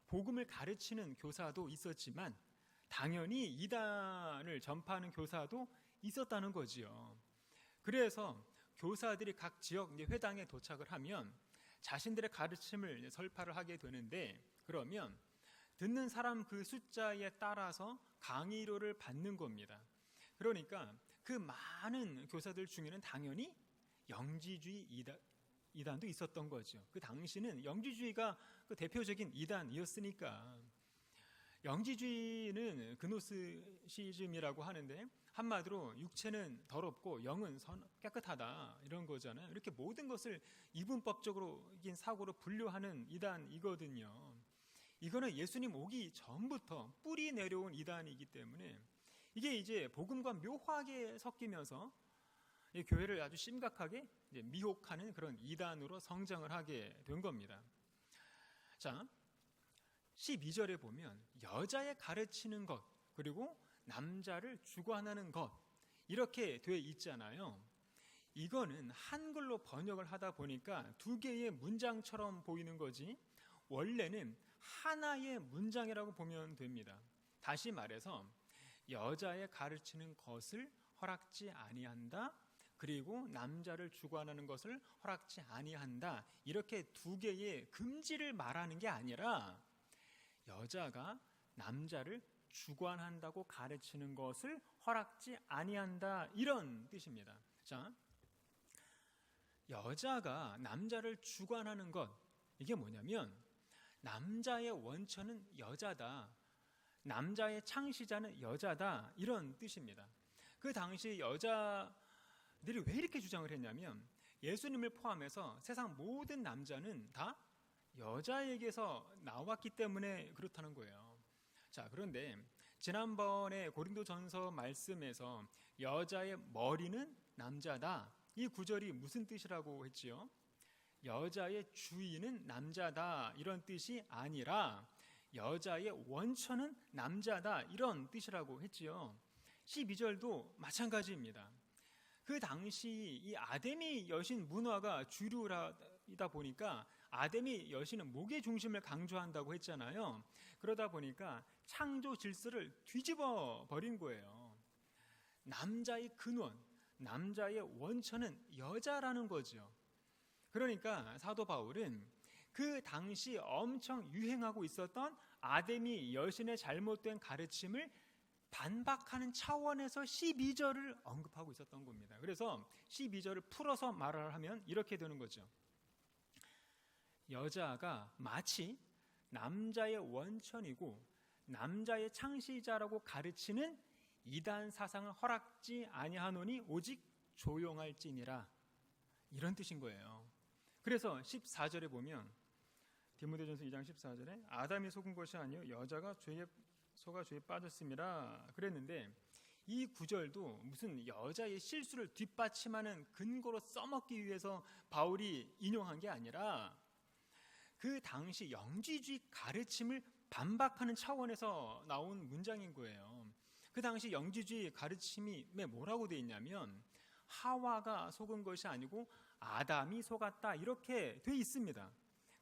복음을 가르치는 교사도 있었지만 당연히 이단을 전파하는 교사도 있었다는 거지요. 그래서 교사들이 각 지역 회당에 도착을 하면 자신들의 가르침을 설파를 하게 되는데, 그러면 듣는 사람 그 숫자에 따라서 강의료를 받는 겁니다. 그러니까 그 많은 교사들 중에는 당연히 영지주의 이단도 있었던 거죠. 그 당시는 영지주의가 그 대표적인 이단이었으니까. 영지주의는 그노스시즘이라고 하는데 한마디로 육체는 더럽고 영은 깨끗하다 이런 거잖아요. 이렇게 모든 것을 이분법적인 사고로 분류하는 이단이거든요. 이거는 예수님 오기 전부터 뿌리 내려온 이단이기 때문에 이게 이제 복음과 묘하게 섞이면서 이 교회를 아주 심각하게 미혹하는 그런 이단으로 성장을 하게 된 겁니다. 자, 12절에 보면 여자의 가르치는 것 그리고 남자를 주관하는 것 이렇게 되어 있잖아요. 이거는 한글로 번역을 하다 보니까 두 개의 문장처럼 보이는 거지 원래는 하나의 문장이라고 보면 됩니다. 다시 말해서 여자의 가르치는 것을 허락지 아니한다, 그리고 남자를 주관하는 것을 허락지 아니한다, 이렇게 두 개의 금지를 말하는 게 아니라 여자가 남자를 주관한다고 가르치는 것을 허락지 아니한다, 이런 뜻입니다. 자, 여자가 남자를 주관하는 것, 이게 뭐냐면 남자의 원천은 여자다, 남자의 창시자는 여자다, 이런 뜻입니다. 그 당시 여자들이 왜 이렇게 주장을 했냐면 예수님을 포함해서 세상 모든 남자는 다 여자에게서 나왔기 때문에 그렇다는 거예요. 자, 그런데 지난번에 고린도전서 말씀에서 여자의 머리는 남자다, 이 구절이 무슨 뜻이라고 했지요? 여자의 주인은 남자다 이런 뜻이 아니라 여자의 원천은 남자다 이런 뜻이라고 했지요. 12절도 마찬가지입니다. 그 당시 이 아데미 여신 문화가 주류이다 보니까 아데미 여신은 목의 중심을 강조한다고 했잖아요. 그러다 보니까 창조 질서를 뒤집어 버린 거예요. 남자의 근원, 남자의 원천은 여자라는 거죠. 그러니까 사도 바울은 그 당시 엄청 유행하고 있었던 아데미 여신의 잘못된 가르침을 반박하는 차원에서 12절을 언급하고 있었던 겁니다. 그래서 12절을 풀어서 말을 하면 이렇게 되는 거죠. 여자가 마치 남자의 원천이고 남자의 창시자라고 가르치는 이단 사상을 허락지 아니하노니 오직 조용할지니라, 이런 뜻인 거예요. 그래서 14절에 보면 디모데전서 2장 14절에 아담이 속은 것이 아니요 여자가 죄에 속아 죄에 빠졌음이라 그랬는데, 이 구절도 무슨 여자의 실수를 뒷받침하는 근거로 써먹기 위해서 바울이 인용한 게 아니라 그 당시 영지주의 가르침을 반박하는 차원에서 나온 문장인 거예요. 그 당시 영지주의 가르침이 뭐라고 돼 있냐면 하와가 속은 것이 아니고 아담이 속았다, 이렇게 돼 있습니다.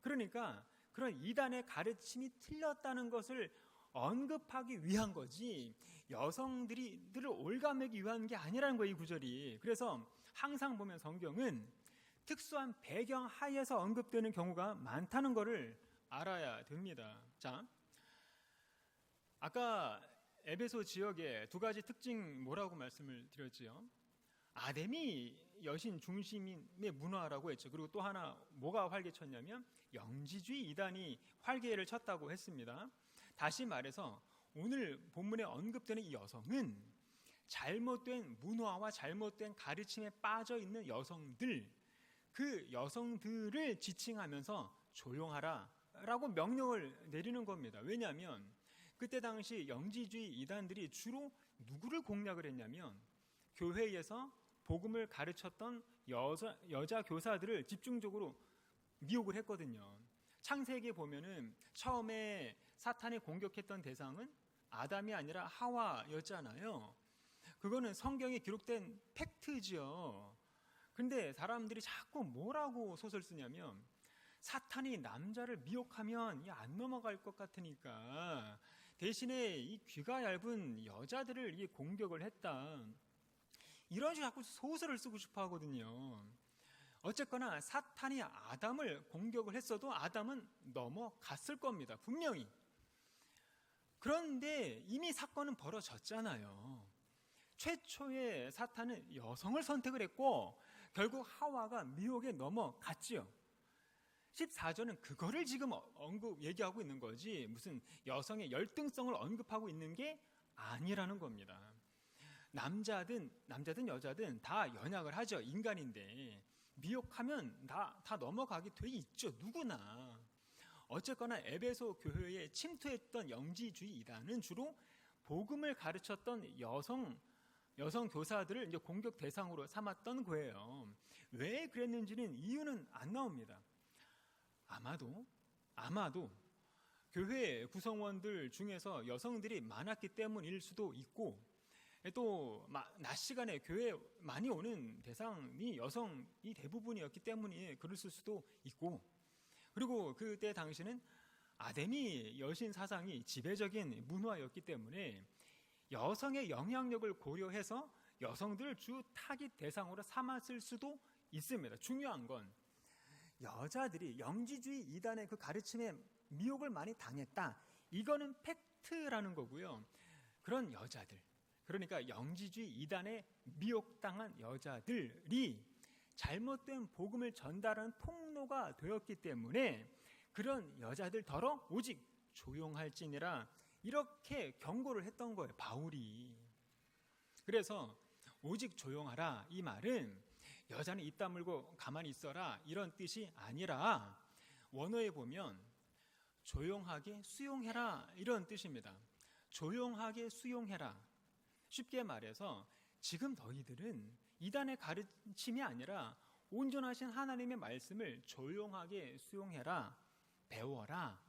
그러니까 그런 이단의 가르침이 틀렸다는 것을 언급하기 위한 거지 여성들을 올가매기 위한 게 아니라는 거예요, 이 구절이. 그래서 항상 보면 성경은 특수한 배경 하에서 언급되는 경우가 많다는 것을 알아야 됩니다. 자, 아까 에베소 지역의 두 가지 특징 뭐라고 말씀을 드렸지요? 아데미 여신 중심의 문화라고 했죠. 그리고 또 하나 뭐가 활개쳤냐면 영지주의 이단이 활개를 쳤다고 했습니다. 다시 말해서 오늘 본문에 언급되는 이 여성은 잘못된 문화와 잘못된 가르침에 빠져 있는 여성들, 그 여성들을 지칭하면서 조용하라 라고 명령을 내리는 겁니다. 왜냐하면 그때 당시 영지주의 이단들이 주로 누구를 공략을 했냐면 교회에서 복음을 가르쳤던 여자 교사들을 집중적으로 미혹을 했거든요. 창세기에 보면은 처음에 사탄이 공격했던 대상은 아담이 아니라 하와였잖아요. 그거는 성경에 기록된 팩트지요. 근데 사람들이 자꾸 뭐라고 소설 쓰냐면 사탄이 남자를 미혹하면 안 넘어갈 것 같으니까 대신에 이 귀가 얇은 여자들을 공격을 했다. 이런 식으로 자꾸 소설을 쓰고 싶어 하거든요. 어쨌거나 사탄이 아담을 공격을 했어도 아담은 넘어갔을 겁니다. 분명히. 그런데 이미 사건은 벌어졌잖아요. 최초에 사탄은 여성을 선택을 했고 결국 하와가 미혹에 넘어갔지요. 14절은 그거를 지금 얘기하고 있는 거지 무슨 여성의 열등성을 언급하고 있는 게 아니라는 겁니다. 남자든 여자든 다 연약을 하죠. 인간인데 미혹하면 다 넘어가게 돼 있죠. 누구나. 어쨌거나 에베소 교회에 침투했던 영지주의 이단은 주로 복음을 가르쳤던 여성 교사들을 이제 공격 대상으로 삼았던 거예요. 왜 그랬는지는 이유는 안 나옵니다. 아마도 교회 구성원들 중에서 여성들이 많았기 때문일 수도 있고 또 낮 시간에 교회에 많이 오는 대상이 여성이 대부분이었기 때문에 그랬을 수도 있고 그리고 그때 당시는 아데미 여신 사상이 지배적인 문화였기 때문에 여성의 영향력을 고려해서 여성들을 주 타깃 대상으로 삼았을 수도 있습니다. 중요한 건 여자들이 영지주의 이단의 그 가르침에 미혹을 많이 당했다. 이거는 팩트라는 거고요. 그런 여자들, 그러니까 영지주의 이단에 미혹당한 여자들이 잘못된 복음을 전달하는 통로가 되었기 때문에 그런 여자들더러 오직 조용할지니라 이렇게 경고를 했던 거예요. 바울이. 그래서 오직 조용하라 이 말은 여자는 입 다물고 가만히 있어라 이런 뜻이 아니라 원어에 보면 조용하게 수용해라 이런 뜻입니다. 조용하게 수용해라. 쉽게 말해서 지금 너희들은 이단의 가르침이 아니라 온전하신 하나님의 말씀을 조용하게 수용해라, 배워라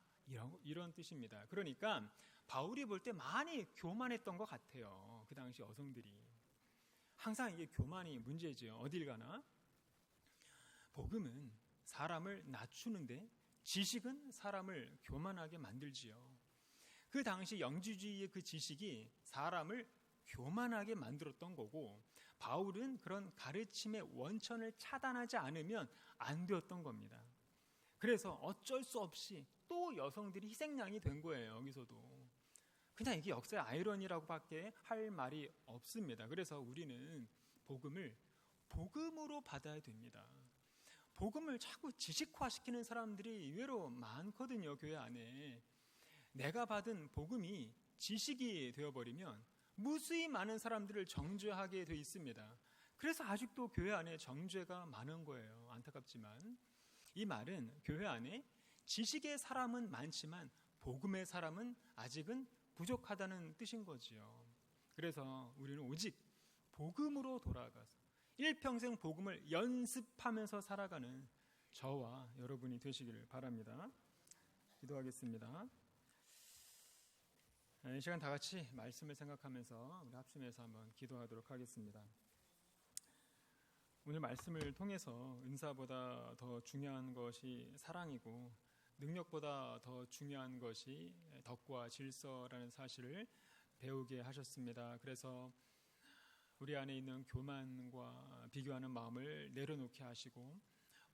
이런 뜻입니다. 그러니까 바울이 볼 때 많이 교만했던 것 같아요. 그 당시 여성들이. 항상 이게 교만이 문제지요. 어딜 가나. 복음은 사람을 낮추는데 지식은 사람을 교만하게 만들지요. 그 당시 영지주의의 그 지식이 사람을 교만하게 만들었던 거고 바울은 그런 가르침의 원천을 차단하지 않으면 안 되었던 겁니다. 그래서 어쩔 수 없이 또 여성들이 희생양이 된 거예요. 여기서도. 그냥 이게 역사의 아이러니라고밖에 할 말이 없습니다. 그래서 우리는 복음을 복음으로 받아야 됩니다. 복음을 자꾸 지식화시키는 사람들이 의외로 많거든요. 교회 안에. 내가 받은 복음이 지식이 되어버리면 무수히 많은 사람들을 정죄하게 돼 있습니다. 그래서 아직도 교회 안에 정죄가 많은 거예요. 안타깝지만 이 말은 교회 안에 지식의 사람은 많지만 복음의 사람은 아직은 부족하다는 뜻인 거지요. 그래서 우리는 오직 복음으로 돌아가서 일평생 복음을 연습하면서 살아가는 저와 여러분이 되시기를 바랍니다. 기도하겠습니다. 이 시간 다 같이 말씀을 생각하면서 우리 합심해서 한번 기도하도록 하겠습니다. 오늘 말씀을 통해서 은사보다 더 중요한 것이 사랑이고 능력보다 더 중요한 것이 덕과 질서라는 사실을 배우게 하셨습니다. 그래서 우리 안에 있는 교만과 비교하는 마음을 내려놓게 하시고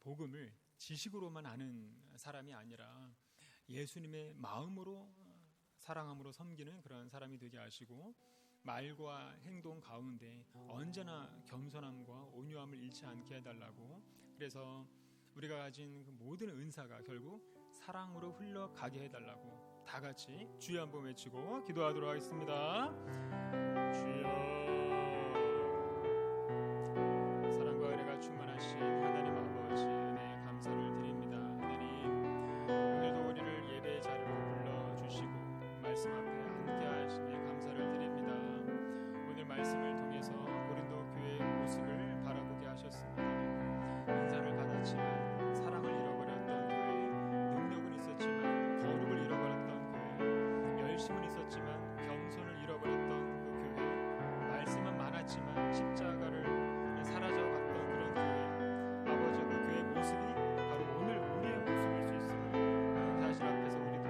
복음을 지식으로만 아는 사람이 아니라 예수님의 마음으로 사랑함으로 섬기는 그런 사람이 되게 하시고 말과 행동 가운데 언제나 겸손함과 온유함을 잃지 않게 해달라고. 그래서 우리가 가진 그 모든 은사가 결국 사랑으로 흘러가게 해달라고 다 같이 주여 한번 외치고 기도하도록 하겠습니다. 주여. 사랑과 은혜가 충만하신 하나님 아버지 은혜에 감사를 드립니다. 하나님 오늘도 우리를 예배의 자리로 불러주시고 말씀 앞에 함께 하시니 감사를 드립니다. 오늘 말씀을 통해서 고린도 교회의 모습을 바라보게 하셨습니다. 은사를 받았지만 사랑을 잃어버렸던 교회, 능력은 열심은 있었지만 겸손을 잃어버렸던 그 교회, 말씀은 많았지만 십자가를 사라져갔던 그런 교회, 아버지 그 교회 모습이 바로 오늘 우리의 모습일 수 있음을 사실 앞에서 우리도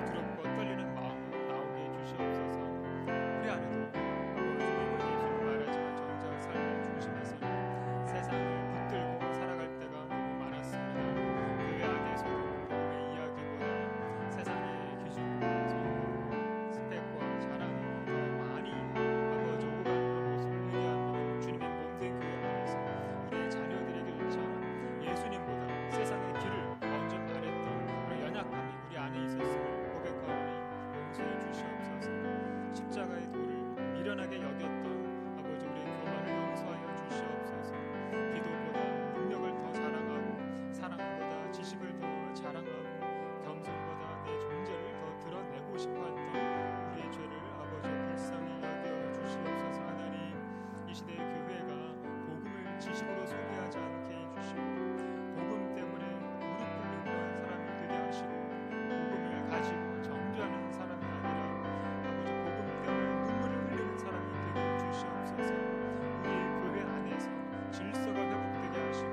두렵고 떨리는 마음으로 나오게 해주시옵소서. 우리 안에도 아버지 예수님 말하지만 정작 삶의 중심에서는 세상을 붙들고 살아갈 때가 너무 많았습니다. 교회 안에서도 복음의 이야기보다 세상의 기준, 성공, 스펙과 자랑을 더 많이 아버지 오고 가는 그런 모습을 의뢰합니다. 주님의 몸된 교회 안에서 우리의 자녀들에게조차 예수님보다 세상의 길을 먼저 말했던 그런 연약함이 우리 안에 있었음을 고백하오니 용서해 주시옵소서. 십자가의 도를 미련하게 여겼던 아버지 우리의 교만을 용서하여 주시옵소서. 기도보다 능력을 더 자랑하고 사랑보다 지식을 더 자랑하고 겸손보다 내 존재를 더 드러내고 싶어했던 우리의 죄를 아버지 불쌍히 여겨 주시옵소서. 하나님, 이 시대의 교회가 복음을 지식으로 소비하지 않게 해주시고 복음 때문에 무릎 꿇는 그런 사람이 되게 하시고 복음을 가지고 정죄하는 사람이 아니라 아버지 복음 때문에 눈물을 흘리는 사람이 되게 해주시옵소서. 우리 교회 안에서 질서가 회복되게 하시고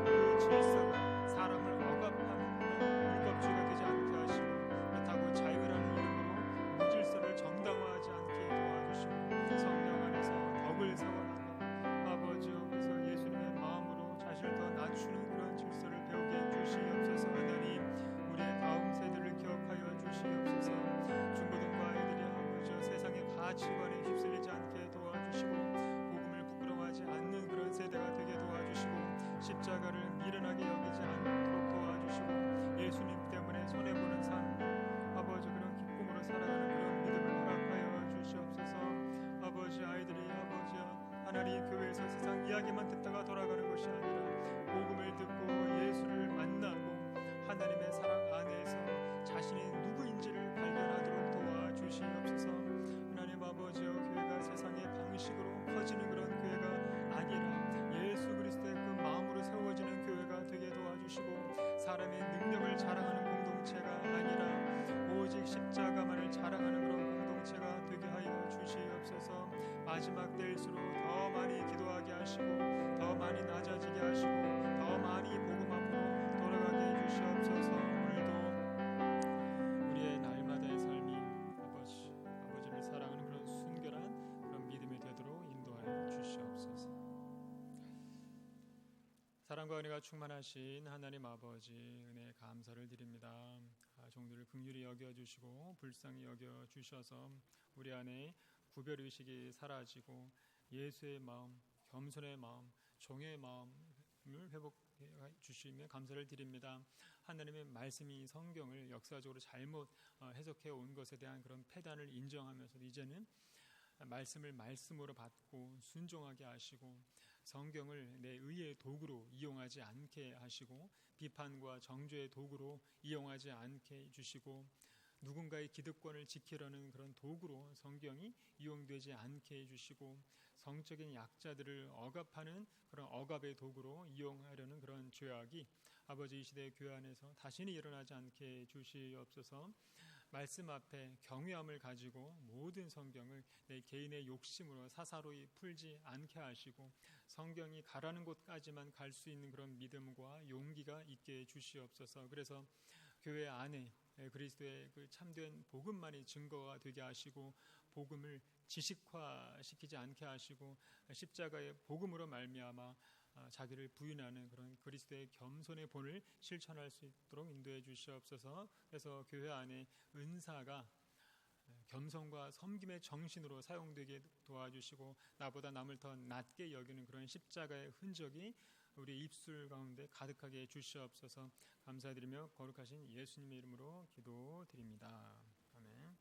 그 질서가 사람을 억압하는 그런 율법주의가 되지 않게 하시고 그렇다고 자유라는 이름으로 무질서를 정당화하지 않게 도와주시고 성령 안에서 덕을 세워나가 아버지 여기서 예수님의 마음으로 자신을 더 낮추는 그런 질서를 배우게 해주시옵소서. 하나님, 우리의 다음 세대를 기억하여 주시옵소서. 중고등부 아이들이 아버지 세상의 가치관에 휩쓸리지 않게 도와주시고 복음을 부끄러워하지 않는 그런 세대가 되게 도와주시고 십자가를 미련하게 여기지 않도록 도와주시고 예수님 때문에 손해보는 삶 아버지 그런 기쁨으로 살아가는 그런 믿음을 허락하여 주시옵소서. 아버지 아이들이 아버지 하나님 교회에서 세상 이야기만 듣다가 돌아가는 것이 아니라 복음을 듣고 예수를 만나고 하나님의 사랑 안에서 자신이 누구인지를 발견하도록 도와주시옵소서. 하나님 아버지여, 교회가 세상의 방식으로 커지는 그런 교회가 아니라 예수 그리스도의 그 마음으로 세워지는 교회가 되게 도와주시고 사람의 능력을 자랑하는 공동체가 아니라 오직 십자가만을 자랑하는 그런 공동체가 되게 하여 주시옵소서. 마지막 때일수록 더 많이 기도하게 하시고 더 많이 낮아지게 하시고 더 많이 복음 앞으로 돌아가게 해주시옵소서. 오늘도 우리의 날마다의 삶이 아버지를 사랑하는 그런 순결한 그런 믿음이 되도록 인도하여 주시옵소서. 사랑과 은혜가 충만하신 하나님 아버지, 은혜에 감사를 드립니다. 종들을 긍휼히 여겨주시고 불쌍히 여겨주셔서 우리 안에 구별의식이 사라지고 예수의 마음, 겸손의 마음, 종의 마음을 회복해 주시며 감사를 드립니다. 하나님의 말씀이 성경을 역사적으로 잘못 해석해 온 것에 대한 그런 패단을 인정하면서 이제는 말씀을 말씀으로 받고 순종하게 하시고 성경을 내 의의 도구로 이용하지 않게 하시고 비판과 정죄의 도구로 이용하지 않게 해주시고 누군가의 기득권을 지키려는 그런 도구로 성경이 이용되지 않게 해주시고 성적인 약자들을 억압하는 그런 억압의 도구로 이용하려는 그런 죄악이 아버지 이 시대의 교회 안에서 다시는 일어나지 않게 해주시옵소서. 말씀 앞에 경외함을 가지고 모든 성경을 내 개인의 욕심으로 사사로이 풀지 않게 하시고 성경이 가라는 곳까지만 갈 수 있는 그런 믿음과 용기가 있게 해주시옵소서. 그래서 교회 안에 그리스도의 그 참된 복음만이 증거가 되게 하시고 복음을 지식화시키지 않게 하시고 십자가의 복음으로 말미암아 자기를 부인하는 그런 그리스도의 겸손의 본을 실천할 수 있도록 인도해 주시옵소서. 그래서 교회 안에 은사가 겸손과 섬김의 정신으로 사용되게 도와주시고 나보다 남을 더 낮게 여기는 그런 십자가의 흔적이 우리 입술 가운데 가득하게 해주시옵소서. 감사드리며 거룩하신 예수님의 이름으로 기도드립니다.